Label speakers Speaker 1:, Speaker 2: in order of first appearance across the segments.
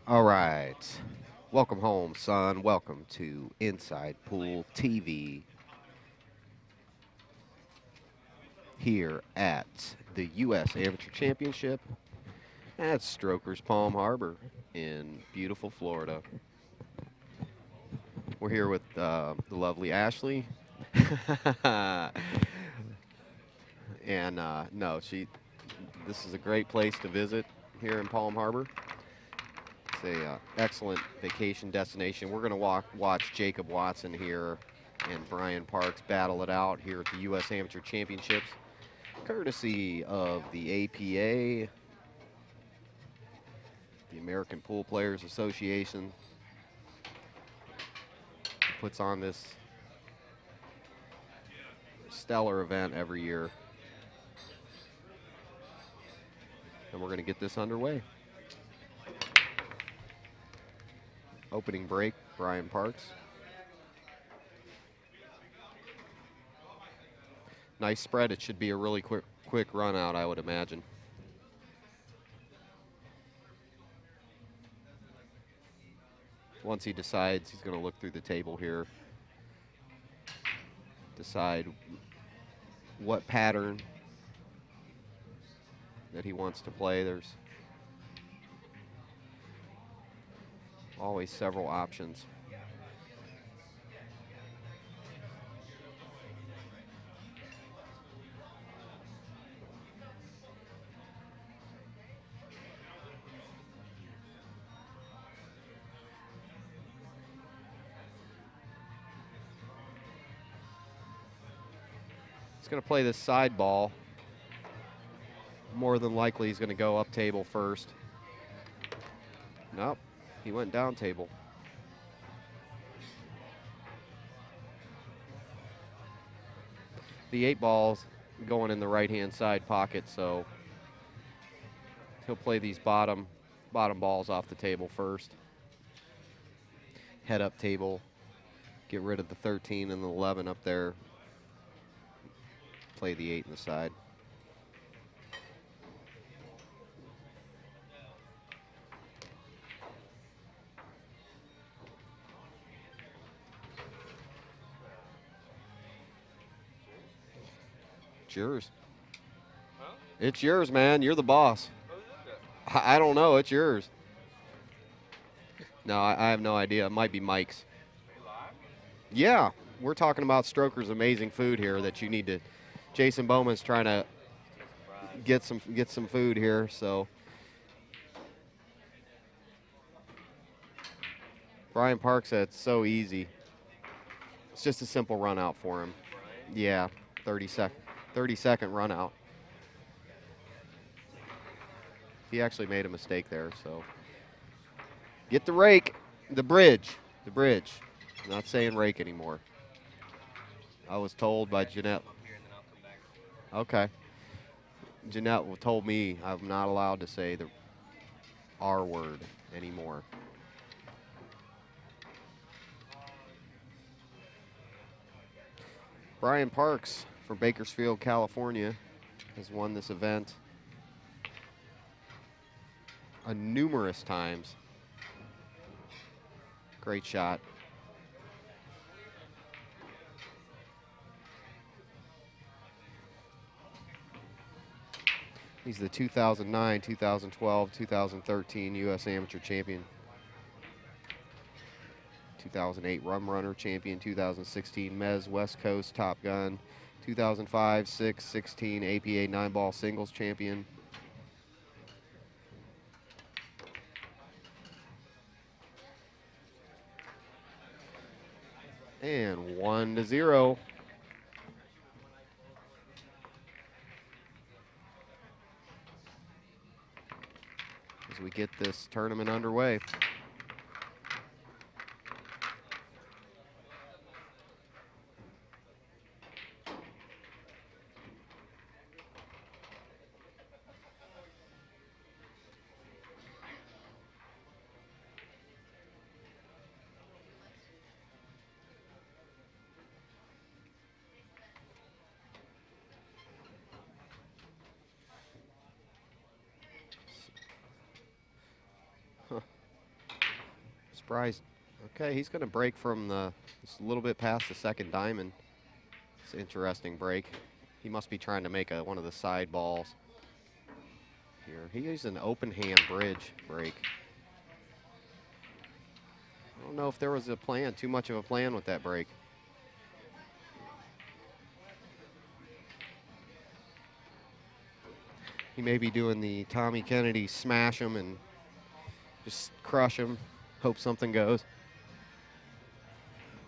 Speaker 1: All right. Welcome home, son. Welcome to Inside Pool TV here at the U.S. Amateur Championship at Strokers Palm Harbor in beautiful Florida. We're here with the lovely Ashley. and no, this is a great place to visit here in Palm Harbor. It's a excellent vacation destination. We're going to watch Jacob Watson here and Brian Parks battle it out here at the U.S. Amateur Championships, courtesy of the APA, the American Pool Players Association, puts on this stellar event every year. And we're going to get this underway. Opening break, Brian Parks. Nice spread. It should be a really quick run out, I would imagine. Once he decides, he's going to look through the table here, decide what pattern that he wants to play. There's always several options. He's going to play this side ball. More than likely, he's going to go up table first. Nope, he went down table. The 8-ball's going in the right-hand side pocket, so he'll play these bottom balls off the table first. Head up table, get rid of the 13 and the 11 up there. Play the 8 in the side. It's yours.
Speaker 2: Huh?
Speaker 1: It's yours, man. You're the boss.
Speaker 2: What is it?
Speaker 1: I don't know. It's yours. No, I have no idea. It might be Mike's.
Speaker 2: Are you live?
Speaker 1: Yeah, we're talking about Stroker's amazing food here that you need to. Jason Bowman's trying to get some food here, so. Brian Parks said it's so easy. It's just a simple run out for him.
Speaker 2: Brian?
Speaker 1: Yeah, 30-second run out. He actually made a mistake there, so. Get the rake, the bridge. I'm not saying rake anymore. I was told by Jeanette.
Speaker 2: Up here and then I'll come back.
Speaker 1: Okay. Jeanette told me I'm not allowed to say the R word anymore. Brian Parks from Bakersfield, California, has won this event numerous times. Great shot. He's the 2009, 2012, 2013 U.S. Amateur Champion. 2008 Rum Runner Champion, 2016 Mez West Coast Top Gun, 2005, 6, 16 APA 9-ball Singles Champion. And 1-0. As we get this tournament underway. Surprised. Okay, he's going to break from just a little bit past the second diamond. It's an interesting break. He must be trying to make one of the side balls here. He used an open hand bridge break. I don't know if there was a plan, too much of a plan with that break. He may be doing the Tommy Kennedy smash him and just crush him, hope something goes.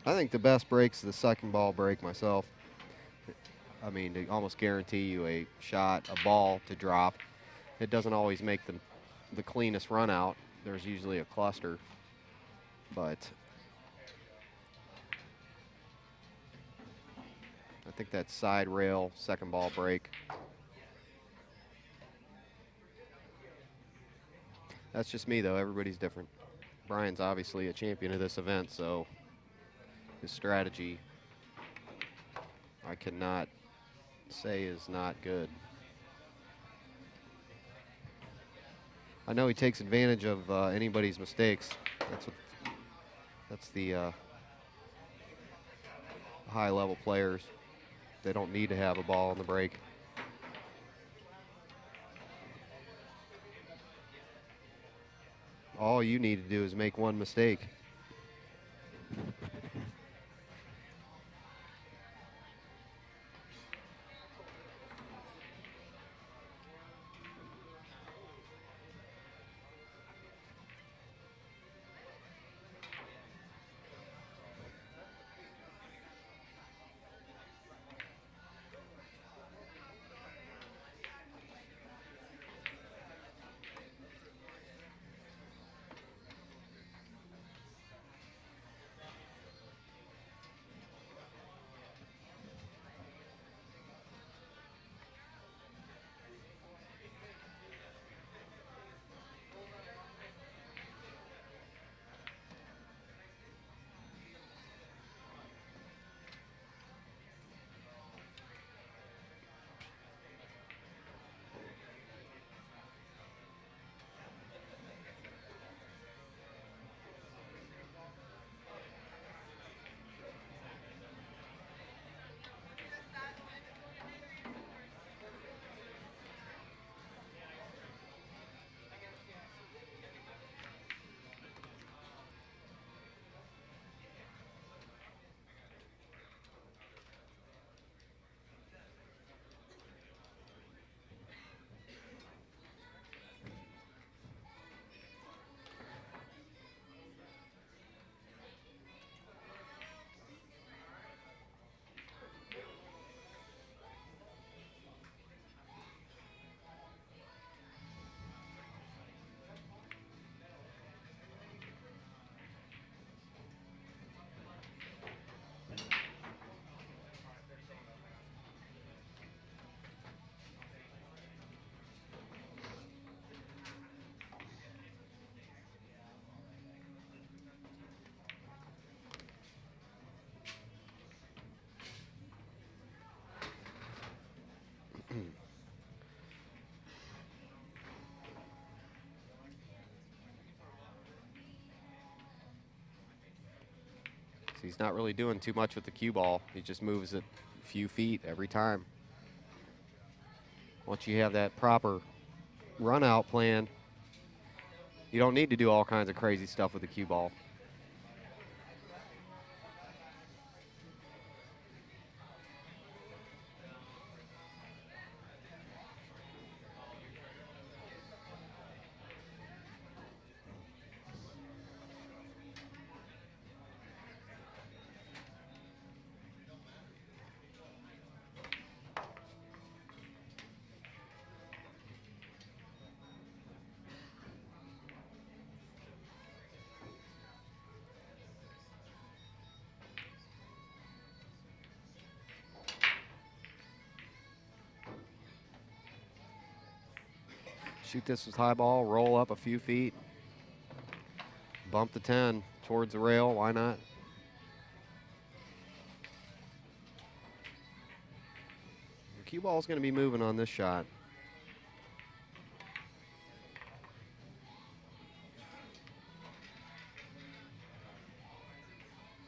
Speaker 1: I think the best break's the second ball break myself. I mean, to almost guarantee you a shot, a ball to drop. It doesn't always make the cleanest run out. There's usually a cluster, but I think that side rail second ball break. That's just me, though. Everybody's different. Brian's obviously a champion of this event, so his strategy, I cannot say is not good. I know he takes advantage of anybody's mistakes. That's the high-level players. They don't need to have a ball on the break. All you need to do is make one mistake. He's not really doing too much with the cue ball. He just moves it a few feet every time. Once you have that proper run out plan, you don't need to do all kinds of crazy stuff with the cue ball. Shoot this with high ball, roll up a few feet, bump the 10 towards the rail, why not? The cue ball is going to be moving on this shot.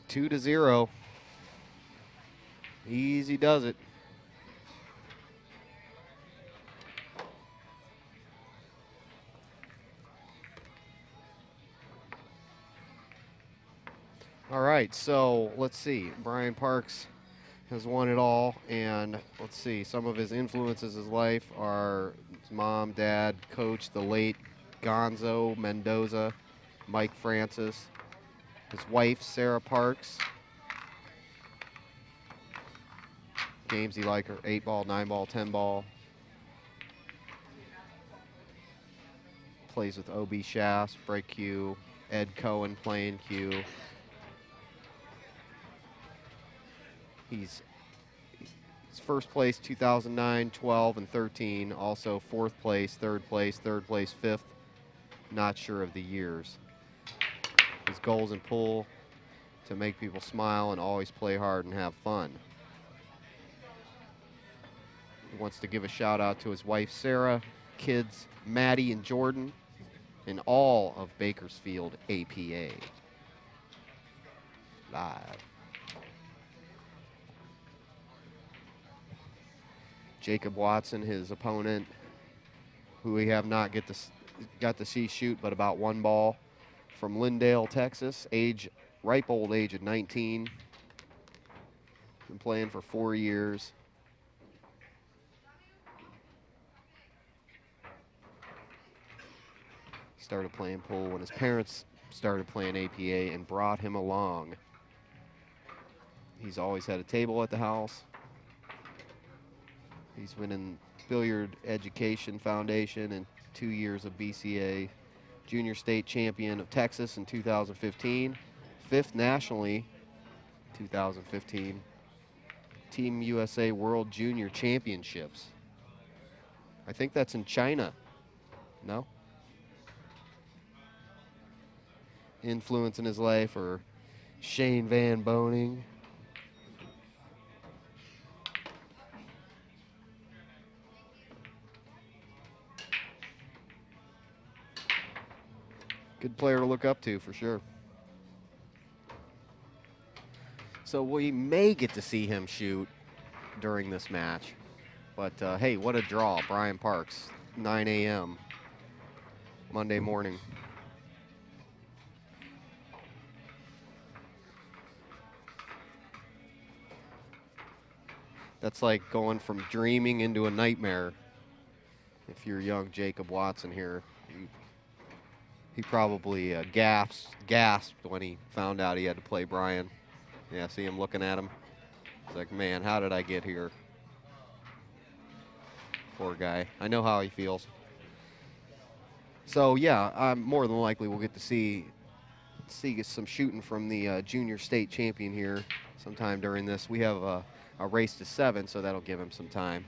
Speaker 1: 2-0. Easy does it. All right, so let's see. Brian Parks has won it all, and let's see. Some of his influences in his life are his mom, dad, coach, the late Gonzo Mendoza, Mike Francis, his wife, Sarah Parks. Games he liked are 8-ball, 9-ball, 10-ball. Plays with OB Shafts, break cue, Ed Cohen playing cue. He's first place 2009, 12, and 13. Also fourth place, third place, fifth. Not sure of the years. His goals and pull to make people smile and always play hard and have fun. He wants to give a shout out to his wife Sarah, kids Maddie and Jordan, and all of Bakersfield APA. Live. Jacob Watson, his opponent, who we have not got to see shoot but about 1 ball, from Lindale, Texas, ripe old age of 19. Been playing for 4 years. Started playing pool when his parents started playing APA and brought him along. He's always had a table at the house. He's been in Billiard Education Foundation and 2 years of BCA. Junior state champion of Texas in 2015. 5th nationally, 2015. Team USA World Junior Championships. I think that's in China. No? Influence in his life or Shane Van Boning. Good player to look up to for sure. So we may get to see him shoot during this match. But hey, what a draw. Brian Parks, 9 a.m. Monday morning. That's like going from dreaming into a nightmare. If you're young Jacob Watson here, he probably gasped when he found out he had to play Brian. Yeah, see him looking at him. It's like, man, how did I get here? Poor guy. I know how he feels. So yeah, more than likely we'll get to see some shooting from the junior state champion here sometime during this. We have a race to 7, so that'll give him some time.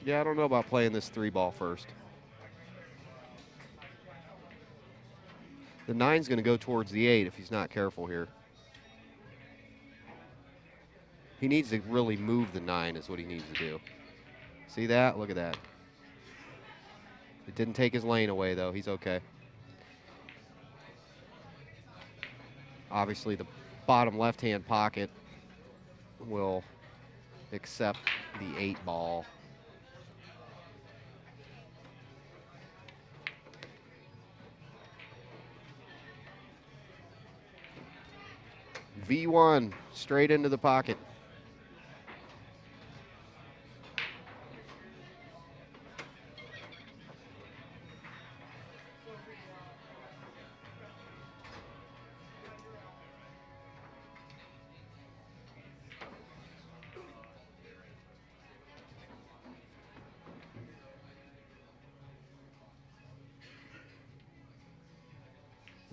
Speaker 1: Yeah, I don't know about playing this 3-ball first. The 9's going to go towards the 8 if he's not careful here. He needs to really move the 9 is what he needs to do. See that? Look at that. It didn't take his lane away, though. He's okay. Obviously, the bottom left-hand pocket will accept the 8-ball. V1 straight into the pocket.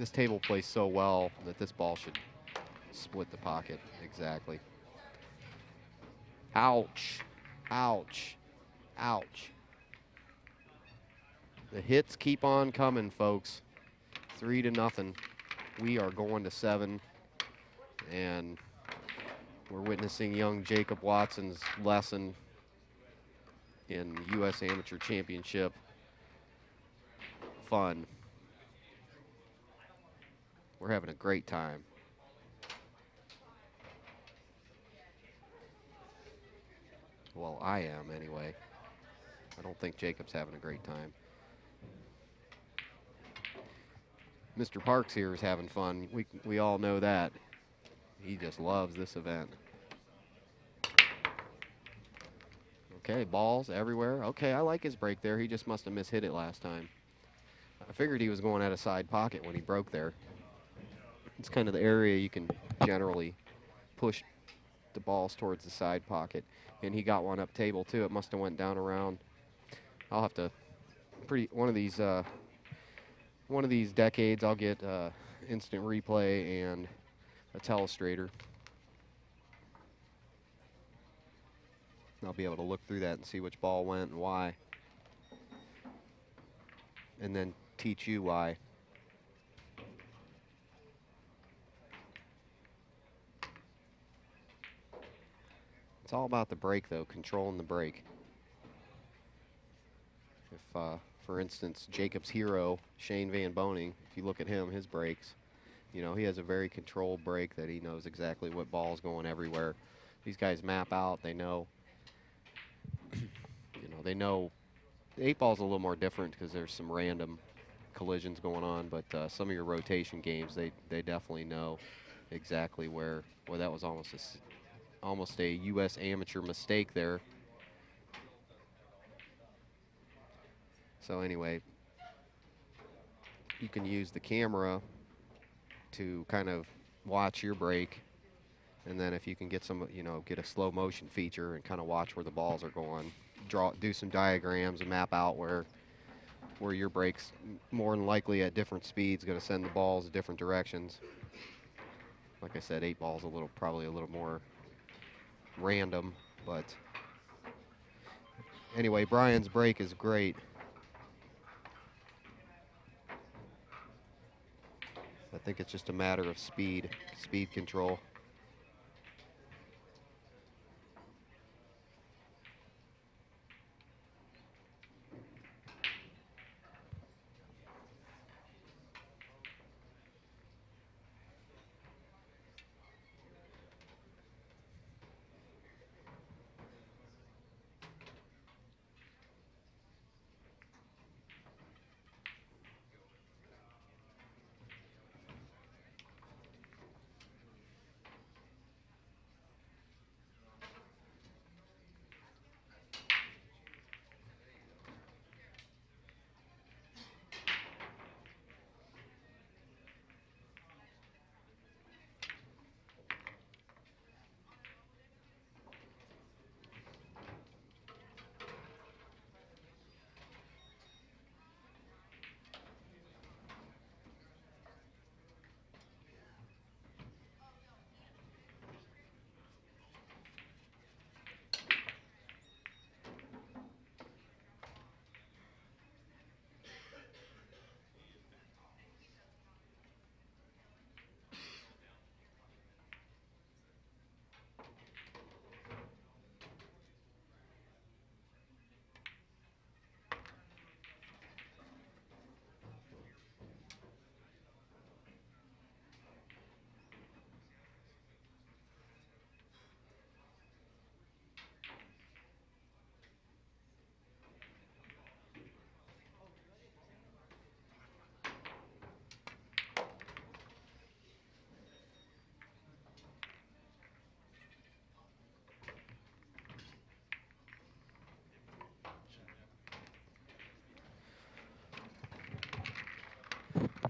Speaker 1: This table plays so well that this ball should split the pocket. Exactly. Ouch. Ouch. Ouch. The hits keep on coming, folks. 3-0. We are going to 7. And we're witnessing young Jacob Watson's lesson in U.S. Amateur Championship fun. We're having a great time. Well, I am anyway. I don't think Jacob's having a great time. Mr. Parks here is having fun. We all know that. He just loves this event. Okay, balls everywhere. Okay, I like his break there. He just must have mishit it last time. I figured he was going at a side pocket when he broke there. It's kind of the area you can generally push the balls towards the side pocket. And he got one up table too. It must have went down around. I'll have to one of these decades I'll get instant replay and a telestrator. I'll be able to look through that and see which ball went and why. And then teach you why. It's all about the break, though, controlling the break. If, for instance, Jacob's hero, Shane Van Boning, if you look at him, his breaks, you know, he has a very controlled break that he knows exactly what ball's going everywhere. These guys map out, they know, they know. The 8-ball's a little more different because there's some random collisions going on, but some of your rotation games, they definitely know exactly where. Well, that was almost a U.S. amateur mistake there. So anyway, you can use the camera to kind of watch your break, and then if you can get get a slow motion feature and kind of watch where the balls are going, do some diagrams and map out where your break's more than likely at different speeds going to send the balls different directions. Like I said, 8-ball's probably a little more random, but anyway, Brian's break is great. I think it's just a matter of speed control.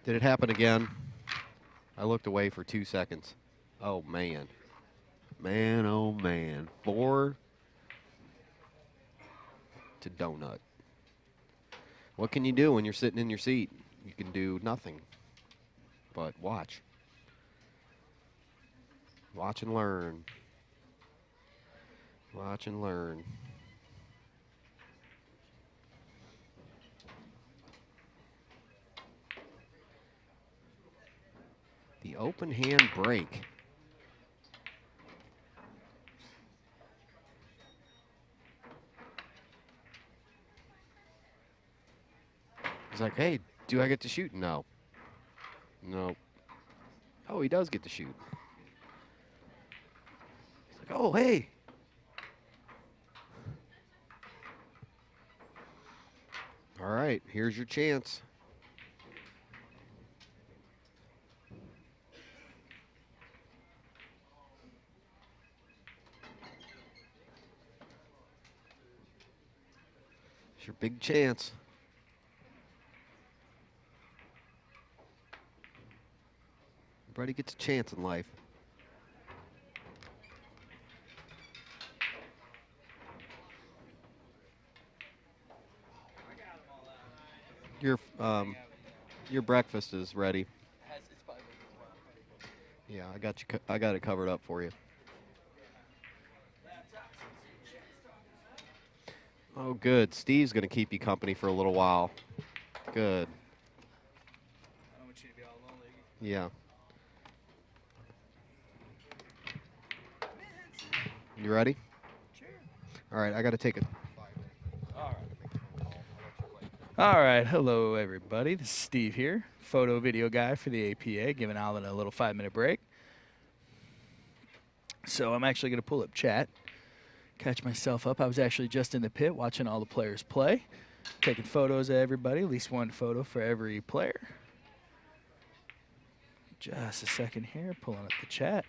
Speaker 1: Did it happen again? I looked away for 2 seconds. Oh, man. Man, oh, man. 4 to donut. What can you do when you're sitting in your seat? You can do nothing. but watch. Watch and learn. Watch and learn. The open hand break. He's like, hey, do I get to shoot? No. No. Oh, he does get to shoot. He's like, oh, hey. All right, here's your chance. It's your big chance. Everybody gets a chance in life. Your breakfast is ready. Yeah, I got you. I got it covered up for you. Oh, good. Steve's gonna keep you company for a little while. Good.
Speaker 3: I don't want you to be all lonely.
Speaker 1: Yeah. You ready?
Speaker 3: Sure.
Speaker 1: All right, I got to take it.
Speaker 3: All right, hello everybody. This is Steve here, photo video guy for the APA, giving Alan a little 5-minute break. So I'm actually going to pull up chat, catch myself up. I was actually just in the pit watching all the players play, taking photos of everybody, at least one photo for every player. Just a second here, pulling up the chat.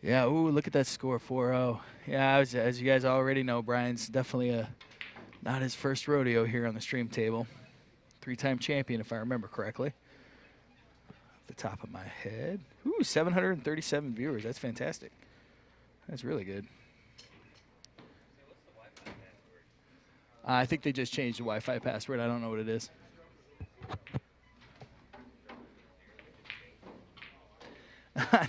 Speaker 3: Yeah, ooh, look at that score, 4-0. Yeah, as you guys already know, Brian's definitely not his first rodeo here on the stream table. 3-time champion, if I remember correctly. Off the top of my head. Ooh, 737 viewers. That's fantastic. That's really good. I think they just changed the Wi-Fi password. I don't know what it is.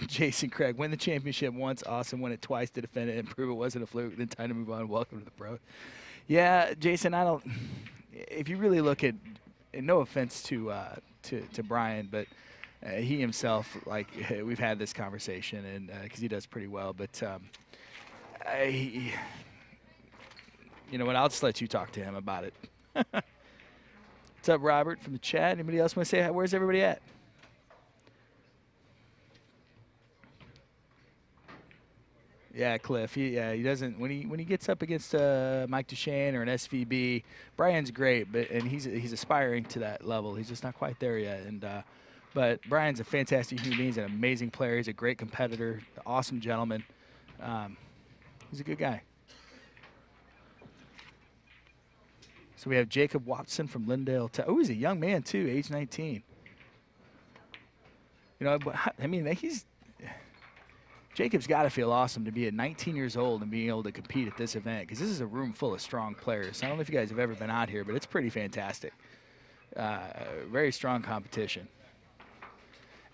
Speaker 3: Jason Craig, win the championship once, awesome. Win it twice to defend it and prove it wasn't a fluke. Then time to move on. Welcome to the pro. Yeah, Jason, I don't. If you really look at, and no offense to Brian, but he himself, like we've had this conversation, and because he does pretty well, but you know what? I'll just let you talk to him about it. What's up, Robert from the chat? Anybody else want to say hi? Where's everybody at? Yeah, Cliff. He doesn't when he gets up against Mike Duchesne or an SVB. Brian's great, but he's aspiring to that level. He's just not quite there yet. And but Brian's a fantastic human being. He's an amazing player. He's a great competitor. Awesome gentleman. He's a good guy. So we have Jacob Watson from Lindale. Oh, he's a young man too, age 19. You know, I mean, Jacob's got to feel awesome to be at 19 years old and being able to compete at this event, because this is a room full of strong players. I don't know if you guys have ever been out here, but it's pretty fantastic. Very strong competition.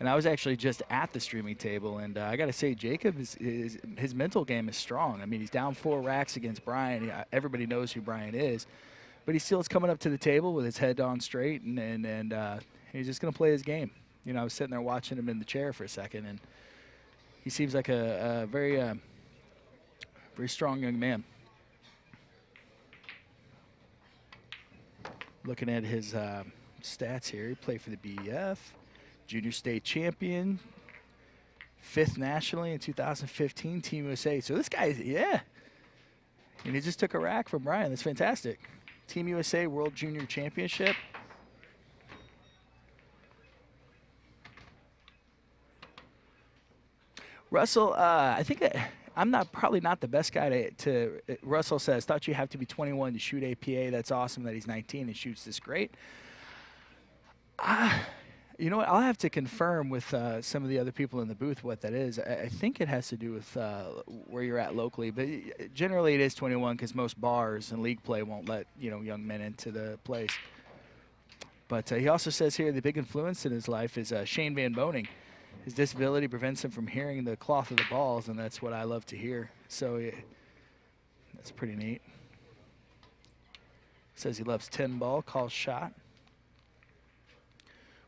Speaker 3: And I was actually just at the streaming table, and I got to say, Jacob, his mental game is strong. I mean, he's down 4 racks against Brian. Everybody knows who Brian is, but he still is coming up to the table with his head on straight, and he's just going to play his game. You know, I was sitting there watching him in the chair for a second, and he seems like a very strong young man. Looking at his stats here, he played for the BEF, junior state champion, 5th nationally in 2015, Team USA. So this guy, yeah. And he just took a rack from Brian. That's fantastic. Team USA World Junior Championship. Russell, I think I'm probably not the best guy to Russell says, thought you have to be 21 to shoot APA. That's awesome that he's 19 and shoots this great. You know what? I'll have to confirm with some of the other people in the booth what that is. I think it has to do with where you're at locally, but generally it is 21 because most bars and league play won't let young men into the place. But he also says here the big influence in his life is Shane Van Boning. His disability prevents him from hearing the cloth of the balls, and that's what I love to hear. So that's pretty neat. Says he loves 10 ball, calls shot.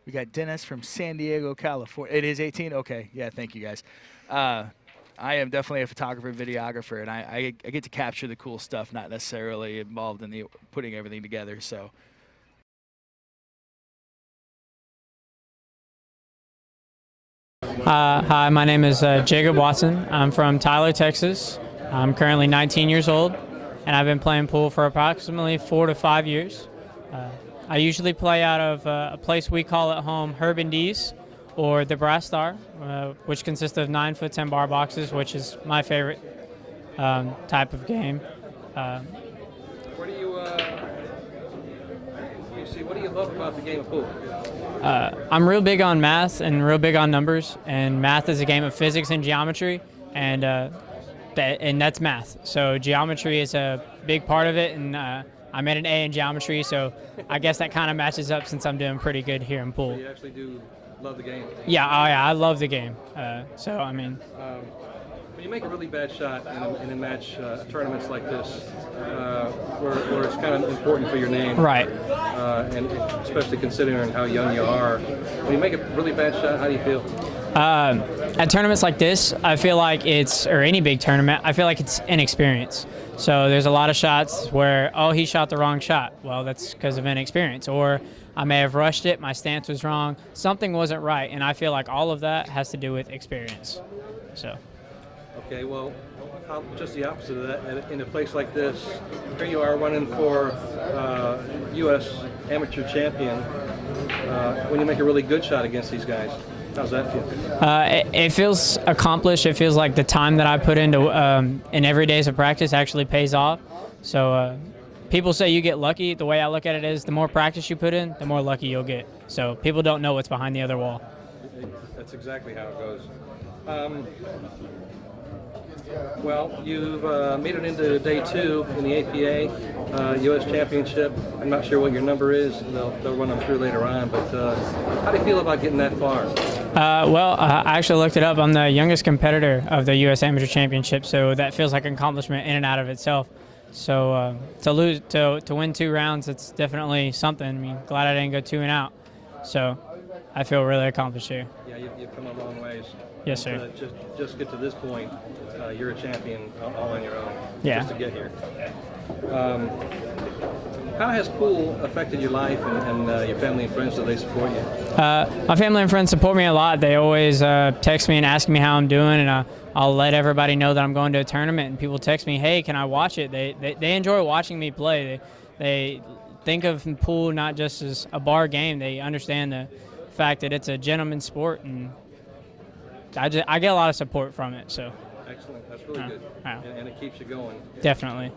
Speaker 3: We got Dennis from San Diego, California. It is 18? Okay. Yeah, thank you, guys. I am definitely a photographer, videographer, and I get to capture the cool stuff, not necessarily involved in the putting everything together. So.
Speaker 4: Hi, my name is Jacob Watson. I'm from Tyler, Texas. I'm currently 19 years old, and I've been playing pool for approximately 4 to 5 years. I usually play out of a place we call at home Herb and D's, or the Brass Star, which consists of 9-foot 10 bar boxes, which is my favorite type of game.
Speaker 5: What do you see? What do you love about the game of pool?
Speaker 4: I'm real big on math and real big on numbers, and math is a game of physics and geometry, and that's math. So geometry is a big part of it, and I made an A in geometry, so I guess that kind of matches up since I'm doing pretty good here in pool.
Speaker 5: So you actually do love the game?
Speaker 4: Yeah, I love the game. So, I mean...
Speaker 5: when you make a really bad shot in a match, tournaments like this, where it's kind of important for your name.
Speaker 4: Right.
Speaker 5: And especially considering how young you are. When you make a really bad shot, how do you feel?
Speaker 4: At tournaments like this, I feel like or any big tournament, I feel like it's inexperience. So there's a lot of shots where, oh, he shot the wrong shot. Well, that's because of inexperience. Or I may have rushed it, my stance was wrong, something wasn't right, and I feel like all of that has to do with experience. So.
Speaker 5: Okay, well, just the opposite of that. In a place like this, here you are running for U.S. amateur champion. When you make a really good shot against these guys, how's that feel?
Speaker 4: It feels accomplished. It feels like the time that I put into in every days of practice actually pays off. So people say you get lucky. The way I look at it is the more practice you put in, the more lucky you'll get. So people don't know what's behind the other wall.
Speaker 5: That's exactly how it goes. Well, you've made it into day 2 in the APA U.S. Championship. I'm not sure what your number is. They'll run them through later on. But how do you feel about getting that far?
Speaker 4: I actually looked it up. I'm the youngest competitor of the U.S. Amateur Championship, so that feels like an accomplishment in and out of itself. So to win 2 rounds, it's definitely something. I mean, glad I didn't go 2 and out. So I feel really accomplished here.
Speaker 5: Yeah, you've come a long ways.
Speaker 4: Yes, sir.
Speaker 5: Just get to this point, you're a champion all on your own.
Speaker 4: Yeah.
Speaker 5: Just to get here. How has pool affected your life and your family and friends? Do they support you?
Speaker 4: My family and friends support me a lot. They always text me and ask me how I'm doing, and I'll let everybody know that I'm going to a tournament. And people text me, "Hey, can I watch it?" They enjoy watching me play. They think of pool not just as a bar game. They understand the fact that it's a gentleman's sport, and I get a lot of support from it. So.
Speaker 5: Excellent. That's really good. And it keeps you going.
Speaker 4: Definitely.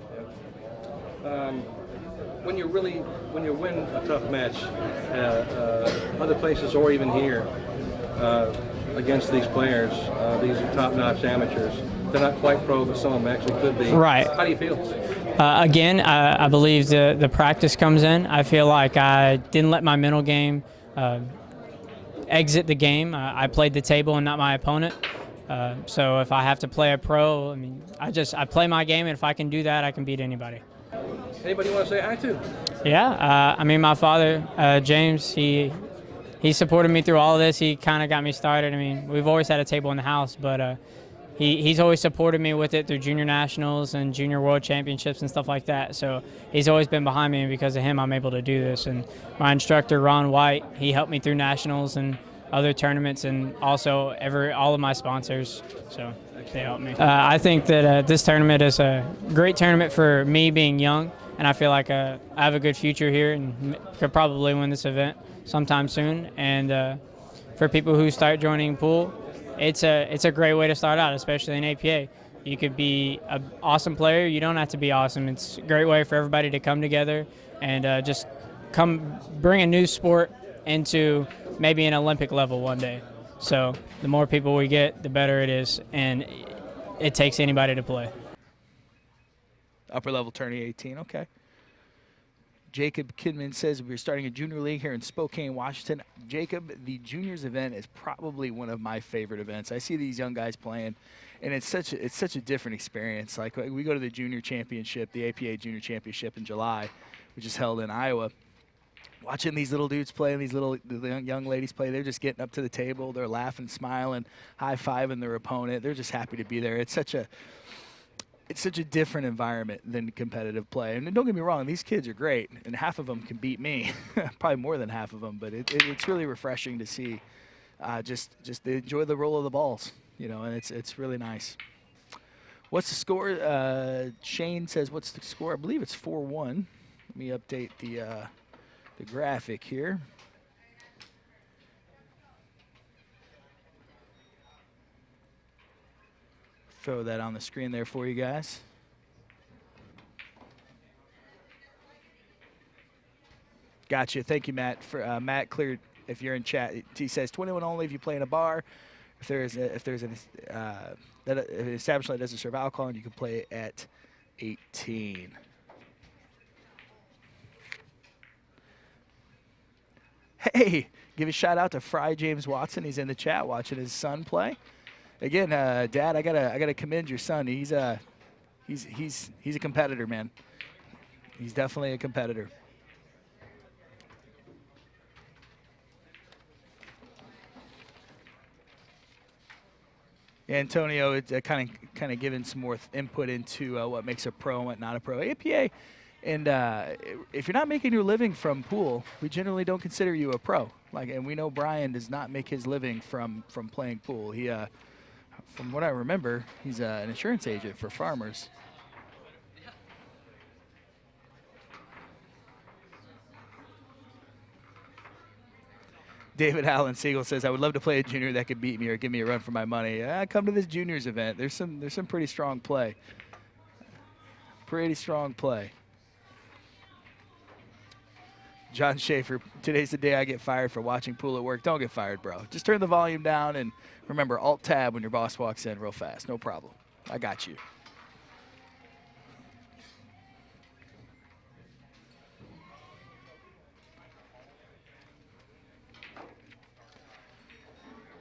Speaker 5: When you win a tough match, other places or even here, against these players, these are top-notch amateurs. They're not quite pro, but some of them actually could be.
Speaker 4: Right.
Speaker 5: How do you feel?
Speaker 4: Again, I believe the practice comes in. I feel like I didn't let my mental game exit the game. I played the table and not my opponent. So if I have to play a pro, I mean, I play my game, and if I can do that, I can beat anybody.
Speaker 5: Anybody you want to say hi to?
Speaker 4: Yeah, I mean, my father, James, he supported me through all of this. He kind of got me started. I mean, we've always had a table in the house, but he's always supported me with it through junior nationals and junior world championships and stuff like that. So he's always been behind me, and because of him, I'm able to do this. And my instructor, Ron White, he helped me through nationals and other tournaments, and also all of my sponsors. So they helped me. I think that this tournament is a great tournament for me being young, and I feel like I have a good future here and could probably win this event sometime soon. And for people who start joining pool, it's a great way to start out, especially in APA. You could be an awesome player. You don't have to be awesome. It's a great way for everybody to come together and just bring a new sport into maybe an Olympic level one day. So the more people we get, the better it is, and it takes anybody to play.
Speaker 3: Upper level tourney 18, okay. Jacob Kidman says we're starting a junior league here in Spokane, Washington. Jacob, the juniors event is probably one of my favorite events. I see these young guys playing, and it's such a different experience. Like we go to the junior championship, the APA junior championship in July, which is held in Iowa. Watching these little dudes play and the young ladies play, they're just getting up to the table, they're laughing, smiling, high-fiving their opponent. They're just happy to be there. It's such a different environment than competitive play. And don't get me wrong, these kids are great, and half of them can beat me, probably more than half of them. But it's really refreshing to see. Just they enjoy the roll of the balls, and it's really nice. What's the score? Shane says, what's the score? I believe it's 4-1. Let me update the graphic here. Throw that on the screen there for you guys. Gotcha. Thank you, Matt. For Matt cleared. If you're in chat, he says 21 only if you play in a bar. If there's an establishment that doesn't serve alcohol, and you can play at 18. Hey, give a shout out to Fry James Watson. He's in the chat watching his son play. Again, Dad, I gotta commend your son. He's a competitor, man. He's definitely a competitor. Antonio, it's kind of giving some more input into what makes a pro and what not a pro. APA, and if you're not making your living from pool, we generally don't consider you a pro. And we know Brian does not make his living from playing pool. He from what I remember, he's an insurance agent for farmers. David Allen Siegel says, I would love to play a junior that could beat me or give me a run for my money. Come to this juniors event. There's some pretty strong play. Pretty strong play. John Schaefer, today's the day I get fired for watching pool at work. Don't get fired, bro. Just turn the volume down and remember Alt-Tab when your boss walks in real fast. No problem. I got you.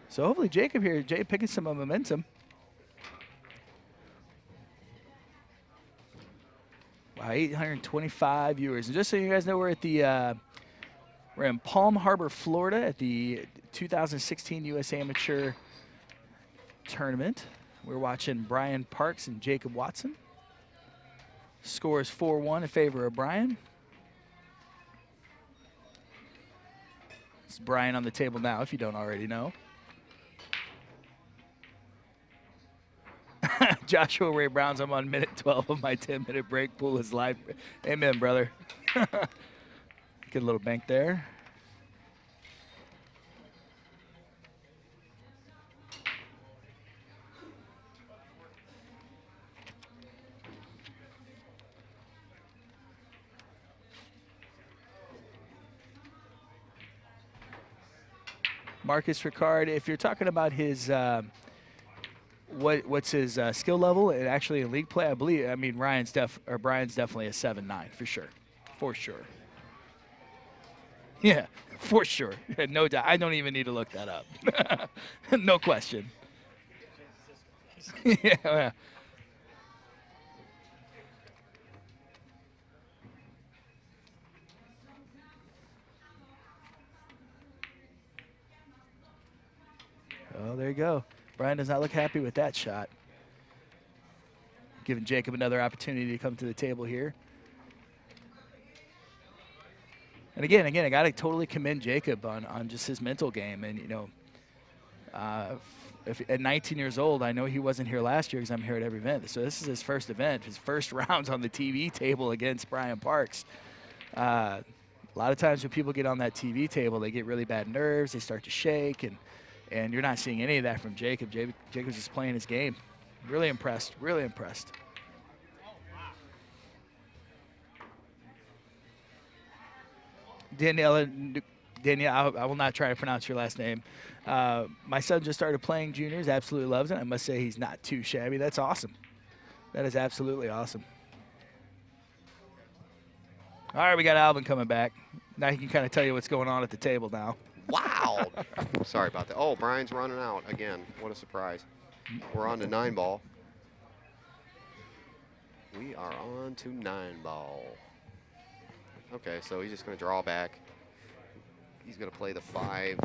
Speaker 3: So hopefully Jacob here, Jay picking some momentum. Wow, 825 viewers. And just so you guys know, we're in Palm Harbor, Florida at the 2016 U.S. Amateur Tournament. We're watching Brian Parks and Jacob Watson. Score is 4-1 in favor of Brian. It's Brian on the table now, if you don't already know. Joshua Ray Browns, I'm on minute 12 of my 10-minute break. Pool is live. Amen, brother. Get a little bank there. Marcus Ricard, if you're talking about his what's his skill level and actually in league play, I mean Brian's definitely a 7-9 for sure. Yeah, for sure. No doubt. I don't even need to look that up. No question. Yeah. Oh, there you go. Brian does not look happy with that shot. Giving Jacob another opportunity to come to the table here. And again, I got to totally commend Jacob on just his mental game. And, at 19 years old, I know he wasn't here last year because I'm here at every event. So this is his first event, his first rounds on the TV table against Brian Parks. A lot of times when people get on that TV table, they get really bad nerves. They start to shake, and you're not seeing any of that from Jacob. Jacob's just playing his game. Really impressed, really impressed. Daniela Danielle, I will not try to pronounce your last name. My son just started playing juniors, absolutely loves it. I must say he's not too shabby. That's awesome. That is absolutely awesome. All right, we got Alvin coming back. Now he can kind of tell you what's going on at the table now.
Speaker 1: Wow. Sorry about that. Oh, Brian's running out again. What a surprise. We're on to 9-ball. We are on to 9-ball. Okay, so he's just going to draw back. He's going to play the 5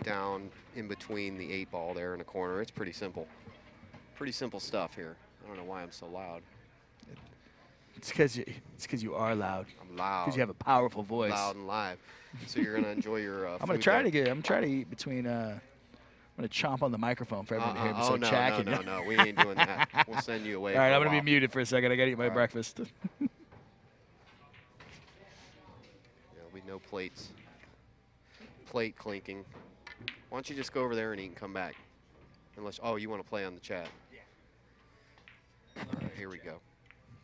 Speaker 1: down in between the 8-ball there in the corner. It's pretty simple. Pretty simple stuff here. I don't know why I'm so loud.
Speaker 3: It's because you are loud.
Speaker 1: I'm loud.
Speaker 3: Because you have a powerful voice.
Speaker 1: Loud and live. So you're going to enjoy your
Speaker 3: I'm gonna try to eat between. I'm gonna chomp on the microphone for everyone to hear me. So
Speaker 1: no,
Speaker 3: Jack
Speaker 1: no, we ain't doing that. We'll send you away.
Speaker 3: All right,
Speaker 1: for
Speaker 3: I'm
Speaker 1: a
Speaker 3: gonna
Speaker 1: while.
Speaker 3: be muted for a second. I gotta eat my
Speaker 1: All right.
Speaker 3: breakfast.
Speaker 1: Yeah, we no plates. Plate clinking. Why don't you just go over there and eat and come back? Unless, oh, you want to play on the chat. Yeah. All right, here we go.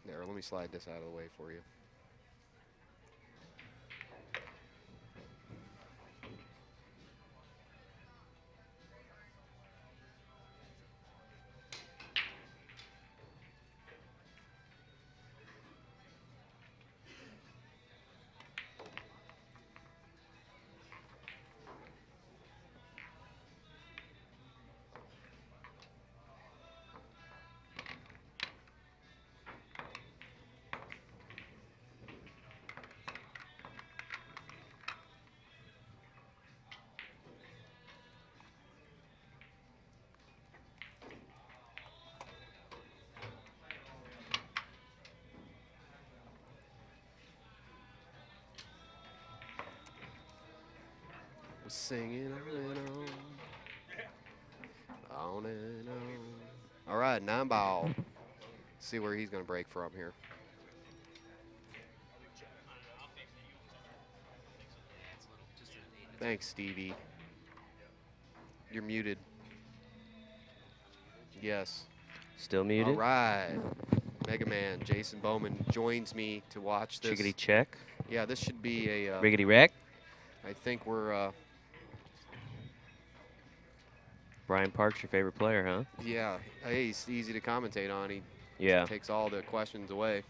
Speaker 1: There, let me slide this out of the way for you. Singing on and on. All right, 9-ball. See where he's going to break from here. Thanks, Stevie. You're muted. Yes.
Speaker 6: Still muted.
Speaker 1: All right. Mega Man Jason Bowman joins me to watch this.
Speaker 6: Chickadee check.
Speaker 1: Yeah, this should be a.
Speaker 6: Riggedy wreck.
Speaker 1: I think we're.
Speaker 6: Brian Park's your favorite player, huh?
Speaker 1: Yeah. Hey, he's easy to commentate on. He
Speaker 6: Yeah.
Speaker 1: takes all the questions away.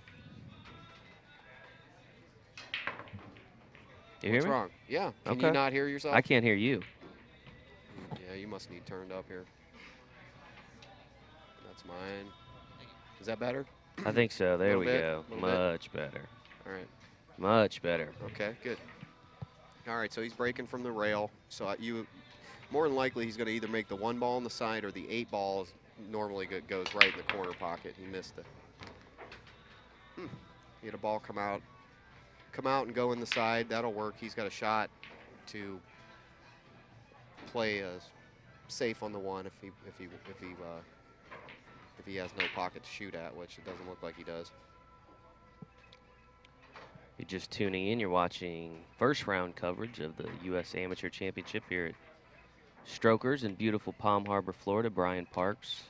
Speaker 6: You hear
Speaker 1: What's
Speaker 6: me?
Speaker 1: wrong? Yeah. Can
Speaker 6: Okay.
Speaker 1: you not hear yourself?
Speaker 6: I can't hear you.
Speaker 1: Yeah, you must need turned up here. That's mine. Is that better?
Speaker 6: I think so. There we
Speaker 1: Little
Speaker 6: go.
Speaker 1: bit, little bit.
Speaker 6: Much better.
Speaker 1: All right.
Speaker 6: Much better.
Speaker 1: Okay, good. All right, so he's breaking from the rail. So more than likely, he's going to either make the 1-ball on the side or the 8-ball normally goes right in the corner pocket. He missed it. He had a ball come out and go in the side. That'll work. He's got a shot to play safe on the 1 if he has no pocket to shoot at, which it doesn't look like he does.
Speaker 6: You're just tuning in. You're watching first round coverage of the U.S. Amateur Championship here at Strokers in beautiful Palm Harbor, Florida. Brian Parks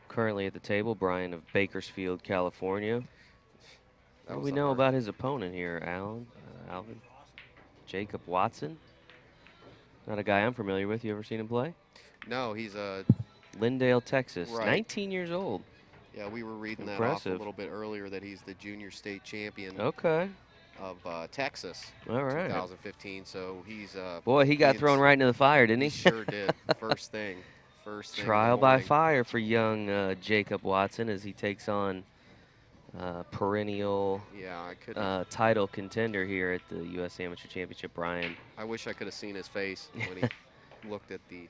Speaker 6: currently at the table. Brian of Bakersfield, California. What do we know about his opponent here, Alvin? Jacob Watson. Not a guy I'm familiar with. You ever seen him play?
Speaker 1: No, he's a.
Speaker 6: Lindale, Texas.
Speaker 1: Right.
Speaker 6: 19 years old.
Speaker 1: Yeah, we were reading that off a
Speaker 6: Impressive.
Speaker 1: little bit earlier that he's the junior state champion
Speaker 6: Okay.
Speaker 1: of Texas.
Speaker 6: All right.
Speaker 1: 2015. So he's.
Speaker 6: Boy, he got
Speaker 1: he's-
Speaker 6: thrown right into the fire, didn't he?
Speaker 1: Sure did. First thing. First thing. in the
Speaker 6: Trial by
Speaker 1: morning.
Speaker 6: fire for young Jacob Watson as he takes on perennial
Speaker 1: Yeah, I couldn't.
Speaker 6: title contender here at the U.S. Amateur Championship, Brian.
Speaker 1: I wish I could have seen his face when he looked at the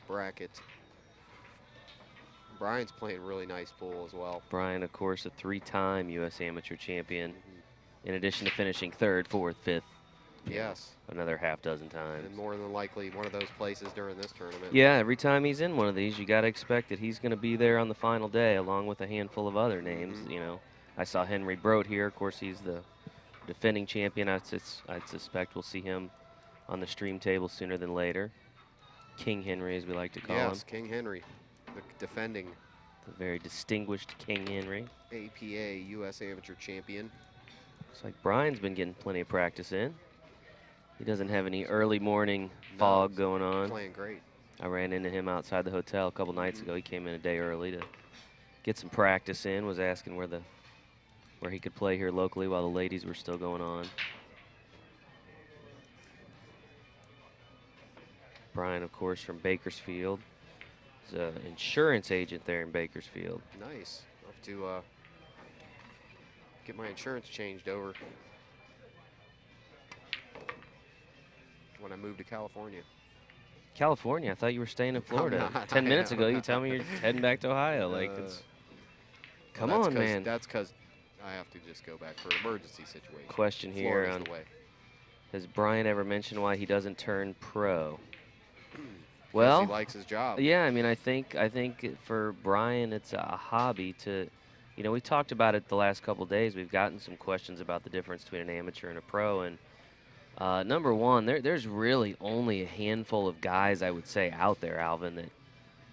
Speaker 1: bracket. Brian's playing really nice pool as well.
Speaker 6: Brian, of course, a 3-time U.S. Amateur champion, in addition to finishing 3rd, 4th, 5th.
Speaker 1: Yes.
Speaker 6: Another half dozen times.
Speaker 1: And more than likely one of those places during this tournament.
Speaker 6: Yeah, every time he's in one of these, you got to expect that he's going to be there on the final day, along with a handful of other names. You know, I saw Henry Brodt here. Of course, he's the defending champion. I'd suspect we'll see him on the stream table sooner than later. King Henry, as we like to call him.
Speaker 1: Yes, King Henry, the defending
Speaker 6: The very distinguished King Henry.
Speaker 1: APA U.S. Amateur Champion.
Speaker 6: Looks like Brian's been getting plenty of practice in. He doesn't have any early morning
Speaker 1: No,
Speaker 6: fog
Speaker 1: he's
Speaker 6: going on.
Speaker 1: Playing great.
Speaker 6: I ran into him outside the hotel a couple nights ago. He came in a day early to get some practice in, was asking where he could play here locally while the ladies were still going on. Brian, of course, from Bakersfield. He's an insurance agent there in Bakersfield.
Speaker 1: Nice. I'll have to get my insurance changed over when I move to California.
Speaker 6: California, I thought you were staying in Florida.
Speaker 1: not.
Speaker 6: 10
Speaker 1: I
Speaker 6: minutes
Speaker 1: am.
Speaker 6: ago, you tell me you're heading back to Ohio. Like, it's, come on, man.
Speaker 1: That's because I have to just go back for an emergency situation.
Speaker 6: Question here
Speaker 1: Florida's
Speaker 6: on,
Speaker 1: the way.
Speaker 6: has Brian ever mentioned why he doesn't turn pro?
Speaker 1: Guess
Speaker 6: Well,
Speaker 1: he likes his job.
Speaker 6: yeah, I mean, I think for Brian, it's a hobby to, you know, we talked about it the last couple of days. We've gotten some questions about the difference between an amateur and a pro. And number one, there's really only a handful of guys, I would say, out there, Alvin,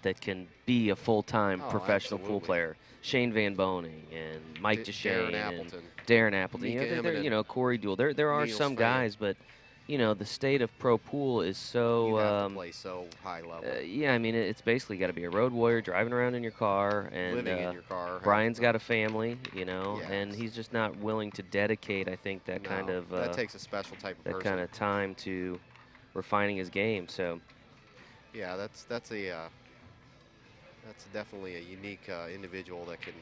Speaker 6: that can be a full-time
Speaker 1: Oh,
Speaker 6: professional pool
Speaker 1: absolutely.
Speaker 6: player. Shane Van Boning and Mike DeShane
Speaker 1: Darren
Speaker 6: and
Speaker 1: Appleton.
Speaker 6: Darren Appleton. You
Speaker 1: Mika
Speaker 6: know,
Speaker 1: Eminem.
Speaker 6: you know, Corey Deuel. There are
Speaker 1: Neil
Speaker 6: some
Speaker 1: Strand.
Speaker 6: guys, but you know, the state of pro pool is so.
Speaker 1: You have to play so high level.
Speaker 6: Yeah, I mean, it's basically got to be a road warrior driving around in your car, and
Speaker 1: Living in your car.
Speaker 6: Brian's got a family, you know, and
Speaker 1: Yes.
Speaker 6: he's just not willing to dedicate, I think, that kind of
Speaker 1: that takes a special type of
Speaker 6: that
Speaker 1: person.
Speaker 6: kind of time to refining his game. So
Speaker 1: Yeah, that's definitely a unique individual that can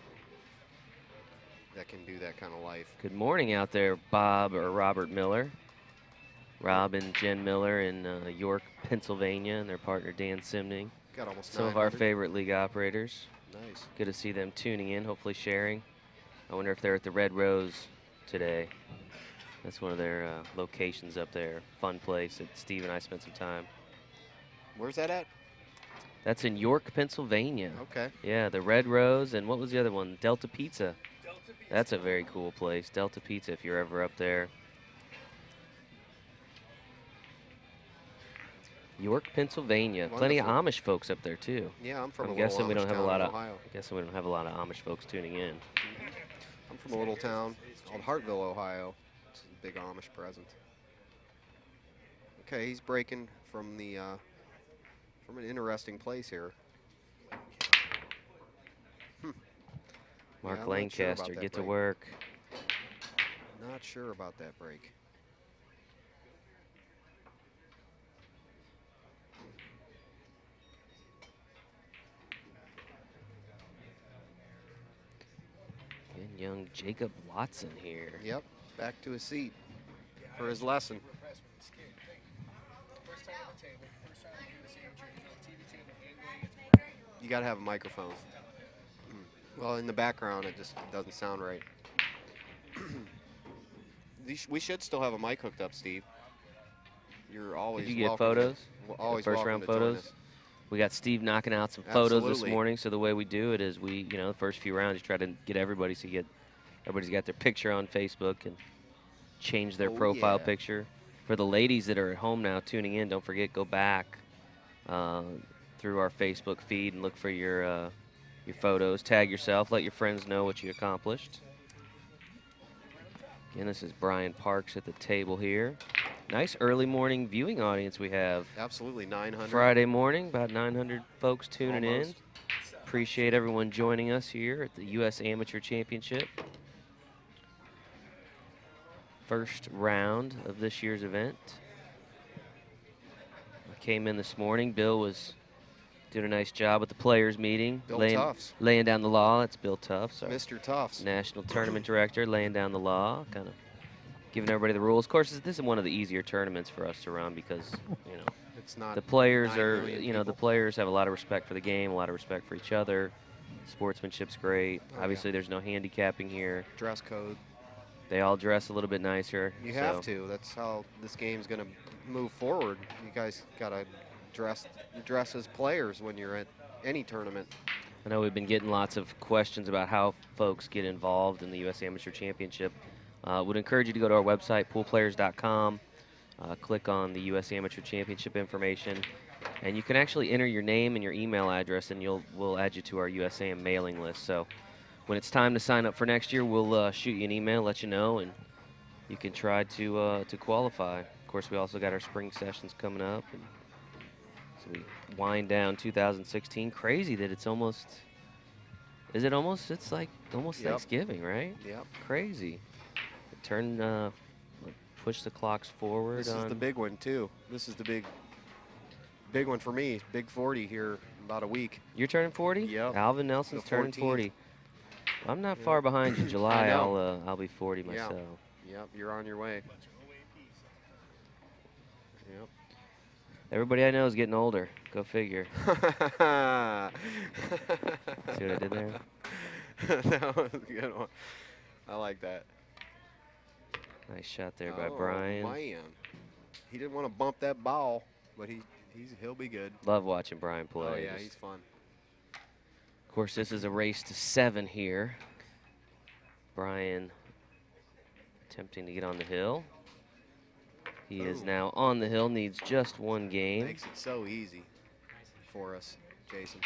Speaker 1: do that kind of life.
Speaker 6: good morning out there, Bob or Robert Miller. Rob and Jen Miller in York, Pennsylvania, and their partner Dan Simning.
Speaker 1: Got almost
Speaker 6: Some of our
Speaker 1: 900.
Speaker 6: favorite league operators.
Speaker 1: Nice.
Speaker 6: Good to see them tuning in, hopefully sharing. I wonder if they're at the Red Rose today. That's one of their locations up there. Fun place that Steve and I spent some time.
Speaker 1: Where's that at?
Speaker 6: That's in York, Pennsylvania.
Speaker 1: Okay.
Speaker 6: Yeah, the Red Rose, and what was the other one? Delta Pizza. That's a very cool place. Delta Pizza, if you're ever up there. York, Pennsylvania. Plenty of
Speaker 1: Wonderful.
Speaker 6: Amish folks up there too.
Speaker 1: Yeah, I'm from
Speaker 6: I'm
Speaker 1: a little
Speaker 6: guessing we
Speaker 1: Amish
Speaker 6: don't have a
Speaker 1: town
Speaker 6: lot
Speaker 1: in
Speaker 6: of.
Speaker 1: Ohio.
Speaker 6: Guessing we don't have a lot of Amish folks tuning in.
Speaker 1: I'm from a little town called Hartville, Ohio. It's a big Amish presence. Okay, he's breaking from the from an interesting place here.
Speaker 6: Mark
Speaker 1: Yeah, I'm not sure
Speaker 6: Lancaster,
Speaker 1: about that
Speaker 6: get to
Speaker 1: break.
Speaker 6: work.
Speaker 1: Not sure about that break.
Speaker 6: And young Jacob Watson here.
Speaker 1: Yep, back to his seat for his lesson. You got to have a microphone. Well, in the background, it just doesn't sound right. We should still have a mic hooked up, Steve. You're always
Speaker 6: Did you get
Speaker 1: welcome to-
Speaker 6: photos?
Speaker 1: Always
Speaker 6: First
Speaker 1: welcome
Speaker 6: round
Speaker 1: to join
Speaker 6: photos?
Speaker 1: us.
Speaker 6: We got Steve knocking out some photos this
Speaker 1: Absolutely.
Speaker 6: morning. So the way we do it is we, you know, the first few rounds, you try to get everybody so everybody's got their picture on Facebook and change their
Speaker 1: Oh,
Speaker 6: profile
Speaker 1: yeah.
Speaker 6: picture. For the ladies that are at home now tuning in, don't forget, go back through our Facebook feed and look for your photos. Tag yourself. Let your friends know what you accomplished. Again, this is Brian Parks at the table here. Nice early morning viewing audience we have.
Speaker 1: Absolutely, 900.
Speaker 6: Friday morning, about 900 folks tuning in.
Speaker 1: Almost.
Speaker 6: Appreciate everyone joining us here at the U.S. Amateur Championship. First round of this year's event. I came in this morning. Bill was doing a nice job at the players meeting.
Speaker 1: Bill
Speaker 6: laying,
Speaker 1: Tufts.
Speaker 6: laying down the law. That's Bill Tufts, our
Speaker 1: Mr. Tufts.
Speaker 6: national tournament director, laying down the law, kind of giving everybody the rules. Of course, this is one of the easier tournaments for us to run because, you know,
Speaker 1: It's not
Speaker 6: the players
Speaker 1: 9
Speaker 6: are,
Speaker 1: million
Speaker 6: you know, the
Speaker 1: people.
Speaker 6: players have a lot of respect for the game, a lot of respect for each other. Sportsmanship's great.
Speaker 1: Oh, yeah.
Speaker 6: Obviously, there's no handicapping here.
Speaker 1: Dress code.
Speaker 6: They all dress a little bit nicer.
Speaker 1: You
Speaker 6: so
Speaker 1: have to. That's how this game's going to move forward. You guys got to dress as players when you're at any tournament.
Speaker 6: I know we've been getting lots of questions about how folks get involved in the U.S. Amateur Championship. Would encourage you to go to our website, poolplayers.com, click on the U.S. Amateur Championship information, and you can actually enter your name and your email address, and we'll add you to our USAM mailing list. So when it's time to sign up for next year, we'll shoot you an email, let you know, and you can try to qualify. Of course, we also got our spring sessions coming up, and so we wind down 2016. Crazy that it's almost. Is it almost? It's like almost
Speaker 1: Yep.
Speaker 6: Thanksgiving, right?
Speaker 1: Yep.
Speaker 6: Crazy. Push the clocks forward.
Speaker 1: This is the big one too. This is the big one for me. Big 40 here in about a week.
Speaker 6: You're turning 40?
Speaker 1: Yep.
Speaker 6: Alvin Nelson's
Speaker 1: The
Speaker 6: turning
Speaker 1: 14th.
Speaker 6: 40. I'm not
Speaker 1: Yeah.
Speaker 6: far behind you. July,
Speaker 1: I know.
Speaker 6: I'll be 40
Speaker 1: Yeah.
Speaker 6: myself.
Speaker 1: Yep, you're on your way. Yep.
Speaker 6: Everybody I know is getting older. Go figure. See what I did there?
Speaker 1: That was a good one. I like that.
Speaker 6: Nice shot there by
Speaker 1: Oh,
Speaker 6: Brian.
Speaker 1: Man. He didn't want to bump that ball, but he'll be good.
Speaker 6: Love watching Brian play.
Speaker 1: Oh yeah,
Speaker 6: Just-
Speaker 1: he's fun.
Speaker 6: Of course, this is a race to 7 here. Brian attempting to get on the hill. He is
Speaker 1: Ooh.
Speaker 6: now on the hill, needs just one game.
Speaker 1: Makes it so easy for us, Jason.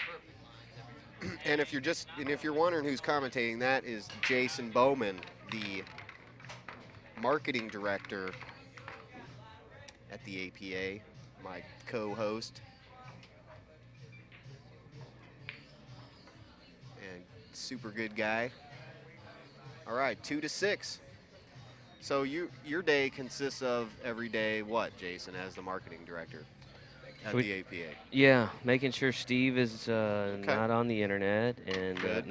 Speaker 1: And if you're wondering who's commentating, that is Jason Bowman, the marketing director at the APA, my co-host. And super good guy. All right, 2 to 6. So your day consists of every day what, Jason, as the marketing director at
Speaker 6: We-
Speaker 1: the APA?
Speaker 6: Yeah, making sure Steve is not on the internet. And
Speaker 1: Good.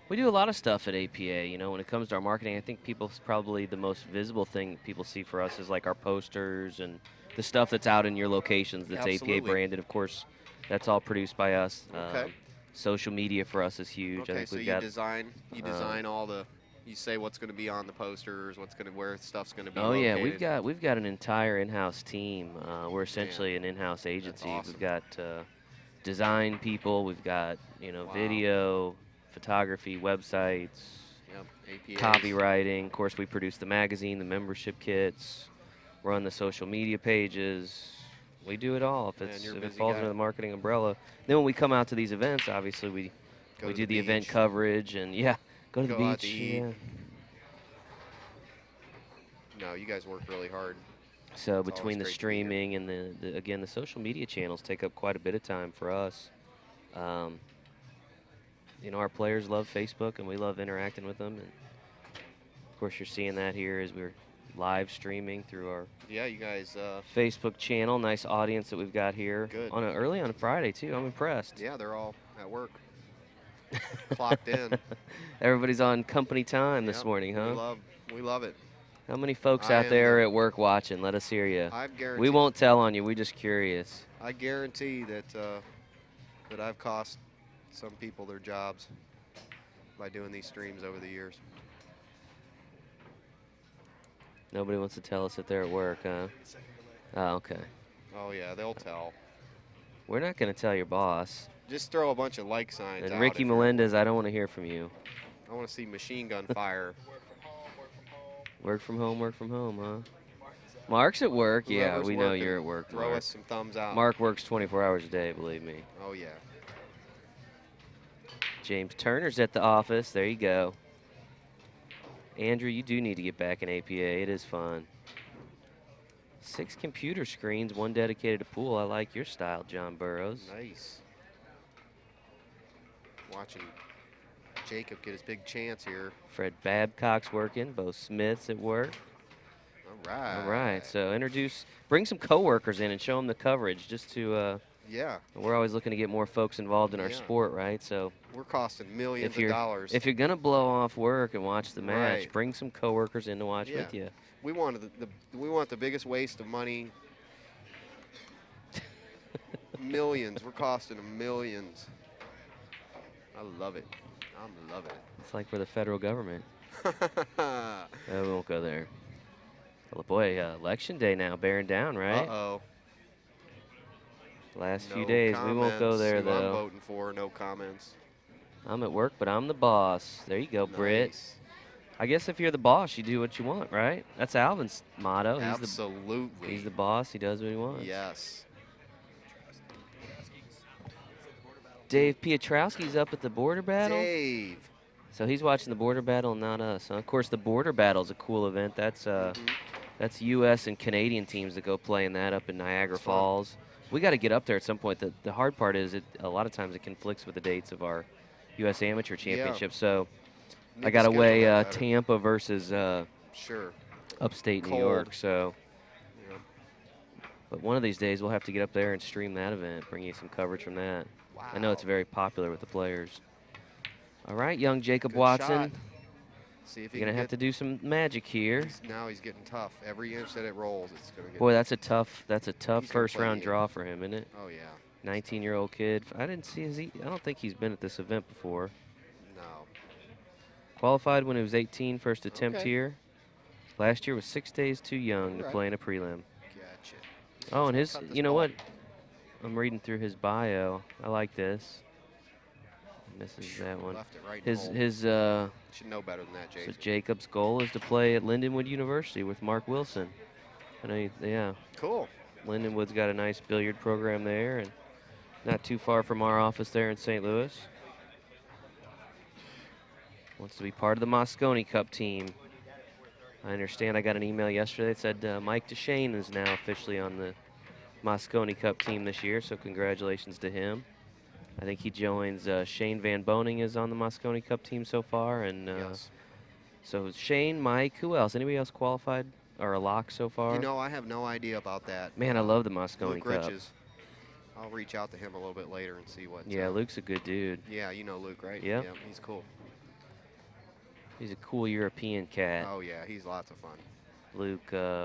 Speaker 6: we do a lot of stuff at APA. You know, when it comes to our marketing, I think people's probably the most visible thing people see for us is like our posters and the stuff that's out in your locations that's
Speaker 1: Absolutely.
Speaker 6: APA branded. Of course, that's all produced by us.
Speaker 1: Okay.
Speaker 6: Social media for us is huge. I
Speaker 1: Okay,
Speaker 6: think
Speaker 1: so
Speaker 6: we've
Speaker 1: you
Speaker 6: got
Speaker 1: design all the, you say what's going to be on the posters, where stuff's going to be
Speaker 6: Oh
Speaker 1: located.
Speaker 6: yeah, we've got an entire in-house team. We're essentially an in-house agency.
Speaker 1: awesome.
Speaker 6: We've got design people. We've got
Speaker 1: Wow.
Speaker 6: video, photography, websites,
Speaker 1: Yep, APAs.
Speaker 6: copywriting. Of course, we produce the magazine, the membership kits, run the social media pages. We do it all.
Speaker 1: Man,
Speaker 6: If
Speaker 1: you're a
Speaker 6: it
Speaker 1: busy
Speaker 6: falls
Speaker 1: guy.
Speaker 6: under the marketing umbrella, then when we come out to these events, obviously we
Speaker 1: Go to
Speaker 6: do the event
Speaker 1: beach.
Speaker 6: coverage and go to the
Speaker 1: Go out
Speaker 6: beach.
Speaker 1: to eat.
Speaker 6: Yeah.
Speaker 1: No, you guys work really hard.
Speaker 6: So
Speaker 1: It's
Speaker 6: between the
Speaker 1: always great to be here.
Speaker 6: streaming and the social media channels take up quite a bit of time for us. Our players love Facebook and we love interacting with them. And of course, you're seeing that here as we're live streaming through our
Speaker 1: Yeah, you guys.
Speaker 6: Facebook channel. Nice audience that we've got here.
Speaker 1: Good.
Speaker 6: Early on a Friday too. I'm impressed.
Speaker 1: Yeah, they're all at work. Clocked in.
Speaker 6: Everybody's on company time this
Speaker 1: Yep,
Speaker 6: morning, huh?
Speaker 1: We love it.
Speaker 6: How many folks
Speaker 1: I
Speaker 6: out
Speaker 1: am
Speaker 6: there
Speaker 1: the-
Speaker 6: at work watching? Let us hear you.
Speaker 1: I guarantee.
Speaker 6: We won't tell on you. We're just curious.
Speaker 1: I guarantee that I've cost some people their jobs by doing these streams over the years.
Speaker 6: Nobody wants to tell us that they're at work, huh? Oh, okay.
Speaker 1: Oh yeah, they'll tell.
Speaker 6: We're not going to tell your boss.
Speaker 1: Just throw a bunch of like signs.
Speaker 6: And
Speaker 1: out
Speaker 6: Ricky
Speaker 1: if you're-
Speaker 6: Melendez, I don't want to hear from you.
Speaker 1: I want to see machine gun fire.
Speaker 6: Work from home, huh? Mark's at work. Yeah,
Speaker 1: Whoever's
Speaker 6: we know
Speaker 1: working,
Speaker 6: you're at work,
Speaker 1: Throw
Speaker 6: Mark.
Speaker 1: us some thumbs out.
Speaker 6: Mark works 24 hours a day, believe me.
Speaker 1: Oh yeah.
Speaker 6: James Turner's at the office. There you go. Andrew, you do need to get back in APA. It is fun. 6 computer screens, 1 dedicated to pool. I like your style, John Burrows.
Speaker 1: Nice. Watching Jacob get his big chance here.
Speaker 6: Fred Babcock's working. Bo Smith's at work.
Speaker 1: All right.
Speaker 6: All right, so bring some coworkers in and show them the coverage. Just to,
Speaker 1: Yeah,
Speaker 6: we're always looking to get more folks involved in our
Speaker 1: Yeah.
Speaker 6: sport, right? So
Speaker 1: we're costing millions
Speaker 6: if you're
Speaker 1: of dollars.
Speaker 6: if you're gonna blow off work and watch the match,
Speaker 1: Right.
Speaker 6: bring some coworkers in to watch
Speaker 1: Yeah.
Speaker 6: with you.
Speaker 1: We want we want the biggest waste of money. Millions. We're costing them millions. I love it. I'm loving
Speaker 6: It's like we're the federal government.
Speaker 1: it.
Speaker 6: We won't go there. Well, boy, election day now bearing down, right?
Speaker 1: Uh-oh.
Speaker 6: Last
Speaker 1: No
Speaker 6: few days, we won't go
Speaker 1: comments.
Speaker 6: there
Speaker 1: Who I'm
Speaker 6: though.
Speaker 1: voting for. No comments.
Speaker 6: I'm at work, but I'm the boss. There you go, Britt.
Speaker 1: Nice.
Speaker 6: I guess if you're the boss, you do what you want, right? That's Alvin's motto.
Speaker 1: Absolutely.
Speaker 6: He's the boss. He does what he wants.
Speaker 1: Yes.
Speaker 6: Dave Piotrowski's up at the border battle.
Speaker 1: Dave.
Speaker 6: So he's watching the border battle, not us. Huh? Of course, the border battle is a cool event. That's U.S. and Canadian teams that go play in that up in Niagara
Speaker 1: It's fun.
Speaker 6: Falls. We got to get up there at some point. The hard part is a lot of times it conflicts with the dates of our U.S. Amateur Championship. So
Speaker 1: Need
Speaker 6: I
Speaker 1: to
Speaker 6: got to
Speaker 1: schedule
Speaker 6: weigh
Speaker 1: that better.
Speaker 6: Tampa versus
Speaker 1: Sure.
Speaker 6: upstate New
Speaker 1: Cold.
Speaker 6: York. So,
Speaker 1: Yeah.
Speaker 6: but one of these days we'll have to get up there and stream that event, bring you some coverage from that.
Speaker 1: Wow.
Speaker 6: I know it's very popular with the players. All right, young Jacob
Speaker 1: Good
Speaker 6: Watson.
Speaker 1: shot. See if he
Speaker 6: You're going to
Speaker 1: can
Speaker 6: have to do some magic here.
Speaker 1: Now he's getting tough. Every inch that it rolls, it's going to get.
Speaker 6: Boy, that's a tough
Speaker 1: He's gonna
Speaker 6: first
Speaker 1: play
Speaker 6: round
Speaker 1: you.
Speaker 6: draw for him, isn't it?
Speaker 1: Oh yeah.
Speaker 6: 19-year-old kid. I didn't see I don't think he's been at this event before.
Speaker 1: No.
Speaker 6: Qualified when he was 18, first attempt
Speaker 1: Okay.
Speaker 6: here. Last year was 6 days too young to
Speaker 1: Alright.
Speaker 6: play in a prelim.
Speaker 1: Gotcha.
Speaker 6: Oh, and
Speaker 1: Cut this
Speaker 6: you know
Speaker 1: ball.
Speaker 6: what? I'm reading through his bio. I like this. Misses that one.
Speaker 1: Left it right in the hole.
Speaker 6: His
Speaker 1: Should know better than that,
Speaker 6: so
Speaker 1: Jason.
Speaker 6: Jacob's goal is to play at Lindenwood University with Mark Wilson. I know, yeah.
Speaker 1: Cool.
Speaker 6: Lindenwood's got a nice billiard program there, and not too far from our office there in St. Louis. Wants to be part of the Moscone Cup team. I understand I got an email yesterday that said Mike DeShane is now officially on the Moscone Cup team this year, so congratulations to him. I think he joins Shane Van Boning is on the Moscone Cup team so far, and
Speaker 1: Yes.
Speaker 6: so Shane, Mike, who else? Anybody else qualified or a lock so far?
Speaker 1: You know, I have no idea about that.
Speaker 6: Man, I love the Moscone
Speaker 1: Luke
Speaker 6: Cup.
Speaker 1: Riches. I'll reach out to him a little bit later and see what.
Speaker 6: Yeah, Luke's a good dude.
Speaker 1: Yeah, you know Luke, right?
Speaker 6: Yep.
Speaker 1: Yeah, he's cool.
Speaker 6: He's a cool European cat.
Speaker 1: Oh yeah, he's lots of fun.
Speaker 6: Luke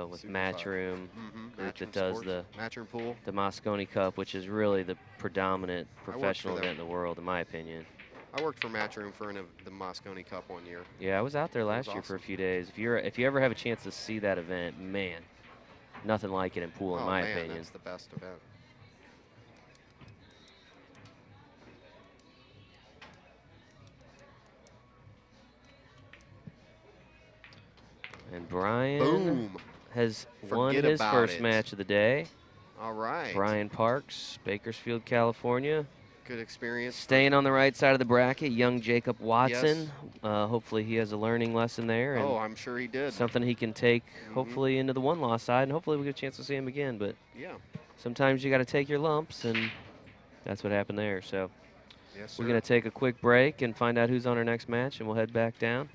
Speaker 6: with
Speaker 1: Super
Speaker 6: Matchroom, group that does the
Speaker 1: Matchroom pool.
Speaker 6: Moscone Cup, which is really the predominant
Speaker 1: for
Speaker 6: professional
Speaker 1: them.
Speaker 6: event in the world, in my opinion.
Speaker 1: I worked for Matchroom for the Moscone Cup one year.
Speaker 6: Yeah, I was out there
Speaker 1: That
Speaker 6: last
Speaker 1: was
Speaker 6: year for a
Speaker 1: awesome.
Speaker 6: few days. If you ever have a chance to see that event, man, nothing like it in pool,
Speaker 1: Oh
Speaker 6: in my
Speaker 1: man,
Speaker 6: opinion.
Speaker 1: that's the best event.
Speaker 6: And Brian
Speaker 1: Boom.
Speaker 6: has won
Speaker 1: Forget
Speaker 6: his
Speaker 1: about
Speaker 6: first
Speaker 1: it.
Speaker 6: match of the day.
Speaker 1: All right.
Speaker 6: Brian Parks, Bakersfield, California.
Speaker 1: Good experience.
Speaker 6: Staying on the right side of the bracket, young Jacob Watson. Hopefully he has a learning lesson there. And
Speaker 1: Oh, I'm sure he did.
Speaker 6: something he can take,
Speaker 1: Mhm.
Speaker 6: hopefully, into the one-loss side. And hopefully we get a chance to see him again. But
Speaker 1: Yeah.
Speaker 6: sometimes you got to take your lumps, and that's what happened there. So
Speaker 1: Yes, sir.
Speaker 6: we're going to take a quick break and find out who's on our next match, and we'll head back down.